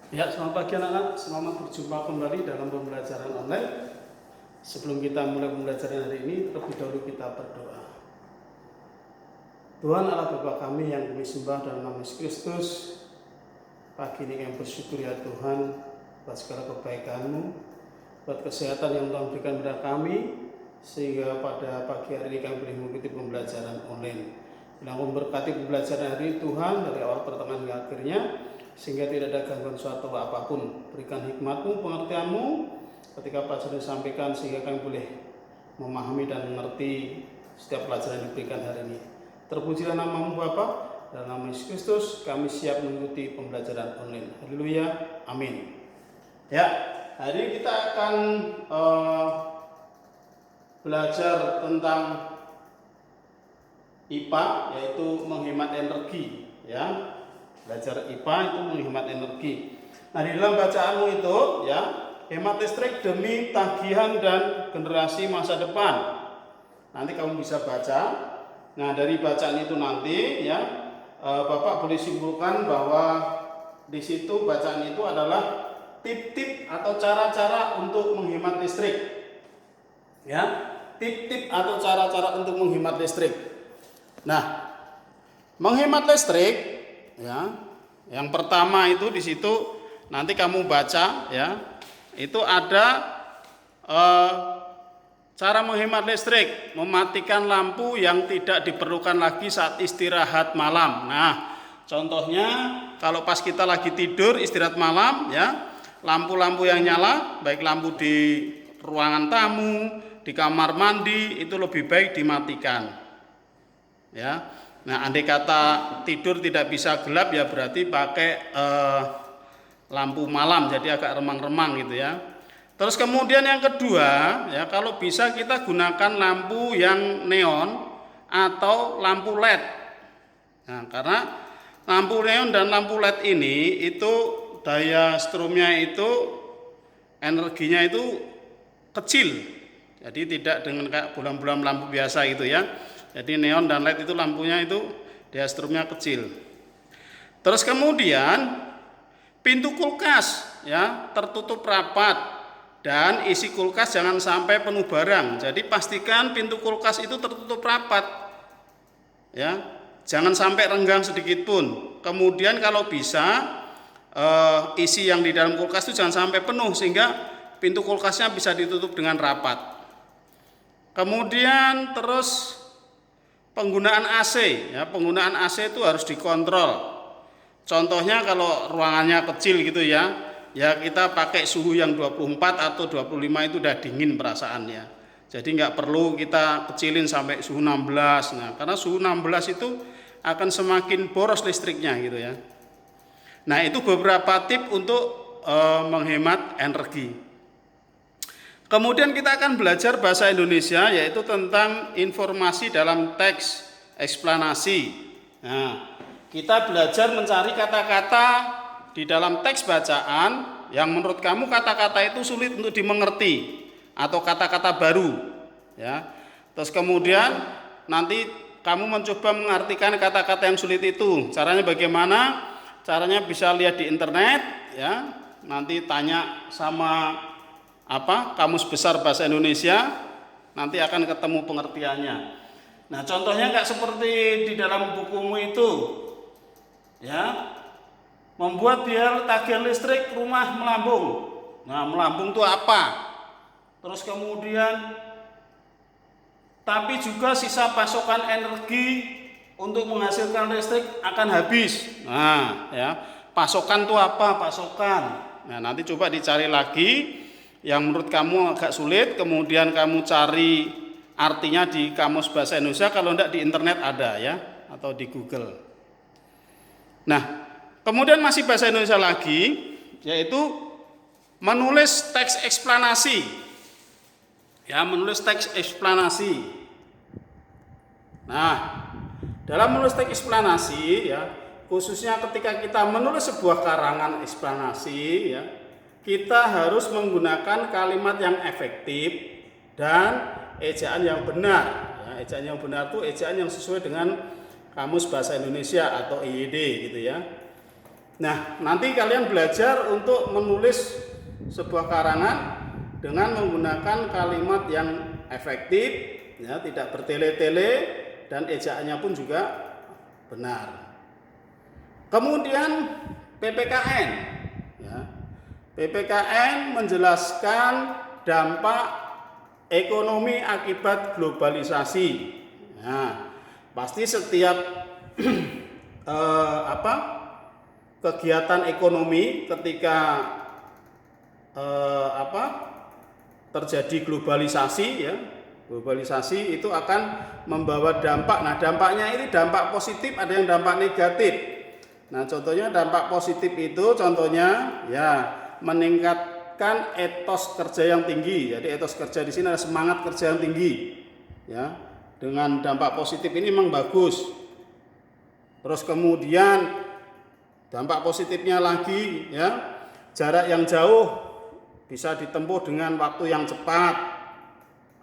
Ya, selamat pagi anak-anak. Selamat berjumpa kembali dalam pembelajaran online. Sebelum kita mulai pembelajaran hari ini, terlebih dahulu kita berdoa. Tuhan Allah Bapa kami yang kami sembah dalam nama Yesus Kristus, pagi ini kami bersyukur ya Tuhan atas segala kebaikan-Mu, buat kesehatan yang Tuhan berikan kepada kami, sehingga pada pagi hari ini kami boleh mengikuti pembelajaran online. Yang memberkati pembelajaran hari ini Tuhan dari awal pertengahan hingga akhirnya, sehingga tidak ada gangguan suatu apapun. Berikan hikmat-Mu, pengertian-Mu ketika pelajaran disampaikan, sehingga kami boleh memahami dan mengerti setiap pelajaran yang diberikan hari ini. Terpujilah nama-Mu Bapa, dalam nama Yesus Kristus kami siap mengikuti pembelajaran online. Haleluya, amin. Ya, hari ini kita akan belajar tentang IPA, yaitu menghemat energi, ya. Belajar IPA itu menghemat energi. Nah, di dalam bacaanmu itu, ya, hemat listrik demi tagihan dan generasi masa depan. Nanti kamu bisa baca. Nah, dari bacaan itu nanti, ya, Bapak boleh simpulkan bahwa di situ bacaan itu adalah tip-tip atau cara-cara untuk menghemat listrik. Ya, tip-tip atau cara-cara untuk menghemat listrik. Nah, menghemat listrik, ya, yang pertama itu di situ nanti kamu baca, ya, itu ada cara menghemat listrik, mematikan lampu yang tidak diperlukan lagi saat istirahat malam. Nah, contohnya kalau pas kita lagi tidur istirahat malam, ya, lampu-lampu yang nyala, baik lampu di ruangan tamu, di kamar mandi, itu lebih baik dimatikan. Ya, nah andai kata tidur tidak bisa gelap, ya berarti pakai lampu malam, jadi agak remang-remang gitu ya. Terus kemudian yang kedua, ya, kalau bisa kita gunakan lampu yang neon atau lampu LED. Nah, karena lampu neon dan lampu LED ini itu daya strumnya itu energinya itu kecil, jadi tidak dengan kayak bolam-bolam lampu biasa gitu ya. Jadi neon dan LED itu lampunya itu daya strumnya kecil. Terus kemudian pintu kulkas, ya, tertutup rapat dan isi kulkas jangan sampai penuh barang. Jadi pastikan pintu kulkas itu tertutup rapat, ya, jangan sampai renggang sedikit pun. Kemudian kalau bisa isi yang di dalam kulkas itu jangan sampai penuh, sehingga pintu kulkasnya bisa ditutup dengan rapat. Kemudian terus penggunaan AC, ya, penggunaan AC itu harus dikontrol. Contohnya kalau ruangannya kecil gitu ya, ya kita pakai suhu yang 24 atau 25 itu udah dingin perasaannya. Jadi nggak perlu kita kecilin sampai suhu 16. Nah, karena suhu 16 itu akan semakin boros listriknya gitu ya. Nah, itu beberapa tip untuk menghemat energi. Kemudian kita akan belajar bahasa Indonesia, yaitu tentang informasi dalam teks eksplanasi. Nah, kita belajar mencari kata-kata di dalam teks bacaan yang menurut kamu kata-kata itu sulit untuk dimengerti atau kata-kata baru, ya. Terus kemudian nanti kamu mencoba mengartikan kata-kata yang sulit itu. Caranya bagaimana? Caranya bisa lihat di internet, ya. Nanti tanya sama Kamus Besar Bahasa Indonesia, nanti akan ketemu pengertiannya. Nah, contohnya nggak seperti di dalam bukumu itu, ya, membuat biaya tagihan listrik rumah melambung. Nah, melambung itu apa? Terus kemudian tapi juga sisa pasokan energi untuk menghasilkan listrik akan habis. Nah, ya, pasokan itu apa? Pasokan. Nah, nanti coba dicari lagi yang menurut kamu agak sulit, kemudian kamu cari artinya di Kamus Bahasa Indonesia, kalau enggak di internet ada, ya, atau di Google. Nah, kemudian masih bahasa Indonesia lagi, yaitu menulis teks eksplanasi. Ya, menulis teks eksplanasi. Nah, dalam menulis teks eksplanasi, ya, khususnya ketika kita menulis sebuah karangan eksplanasi, ya, kita harus menggunakan kalimat yang efektif dan ejaan yang benar. Ya, ejaan yang benar itu ejaan yang sesuai dengan Kamus Bahasa Indonesia atau IYD gitu ya. Nah, nanti kalian belajar untuk menulis sebuah karangan dengan menggunakan kalimat yang efektif, ya, tidak bertele-tele, dan ejaannya pun juga benar. Kemudian PPKN, ya. PPKN menjelaskan dampak ekonomi akibat globalisasi. Nah, pasti setiap kegiatan ekonomi ketika terjadi globalisasi, ya, globalisasi itu akan membawa dampak. Nah, dampaknya ini dampak positif, ada yang dampak negatif. Nah, contohnya dampak positif itu contohnya ya meningkatkan etos kerja yang tinggi. Jadi etos kerja di sini ada semangat kerja yang tinggi. Ya, dengan dampak positif ini memang bagus. Terus kemudian dampak positifnya lagi, ya, jarak yang jauh bisa ditempuh dengan waktu yang cepat.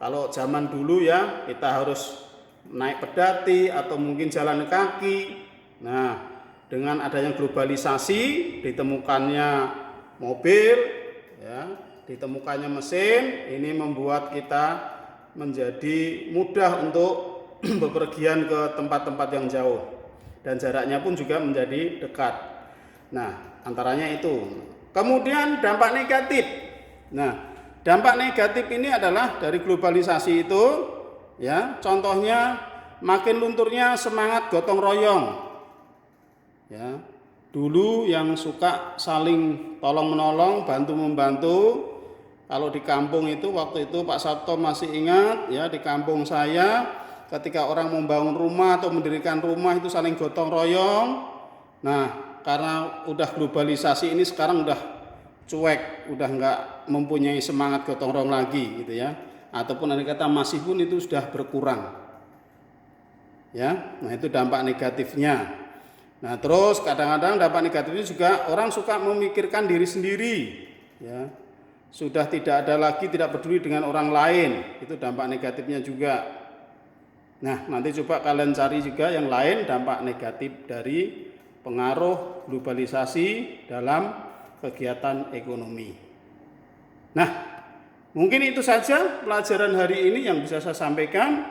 Kalau zaman dulu ya kita harus naik pedati atau mungkin jalan kaki. Nah, dengan adanya globalisasi, ditemukannya mobil, ya, ditemukannya mesin, ini membuat kita menjadi mudah untuk bepergian ke tempat-tempat yang jauh dan jaraknya pun juga menjadi dekat. Nah, antaranya itu. Kemudian dampak negatif. Nah, dampak negatif ini adalah dari globalisasi itu, ya, contohnya makin lunturnya semangat gotong royong. Ya, dulu yang suka saling tolong menolong, bantu membantu. Kalau di kampung itu waktu itu Pak Sabto masih ingat, ya, di kampung saya ketika orang membangun rumah atau mendirikan rumah itu saling gotong royong. Nah, karena udah globalisasi ini sekarang udah cuek, udah nggak mempunyai semangat gotong royong lagi, gitu ya. Ataupun ada kata masih pun itu sudah berkurang. Ya, nah itu dampak negatifnya. Nah, terus kadang-kadang dampak negatifnya juga orang suka memikirkan diri sendiri, ya. Sudah tidak ada lagi, tidak peduli dengan orang lain, itu dampak negatifnya juga. Nah, nanti coba kalian cari juga yang lain dampak negatif dari pengaruh globalisasi dalam kegiatan ekonomi. Nah, mungkin itu saja pelajaran hari ini yang bisa saya sampaikan.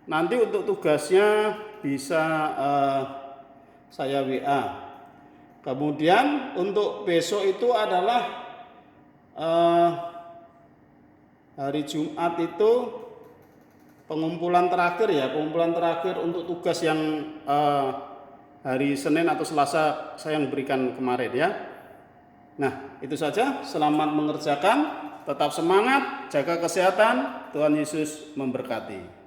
Nanti untuk tugasnya bisa saya WA. Kemudian untuk besok itu adalah hari Jumat itu pengumpulan terakhir, ya, pengumpulan terakhir untuk tugas yang hari Senin atau Selasa saya yang berikan kemarin, ya. Nah, itu saja. Selamat mengerjakan, tetap semangat, jaga kesehatan. Tuhan Yesus memberkati.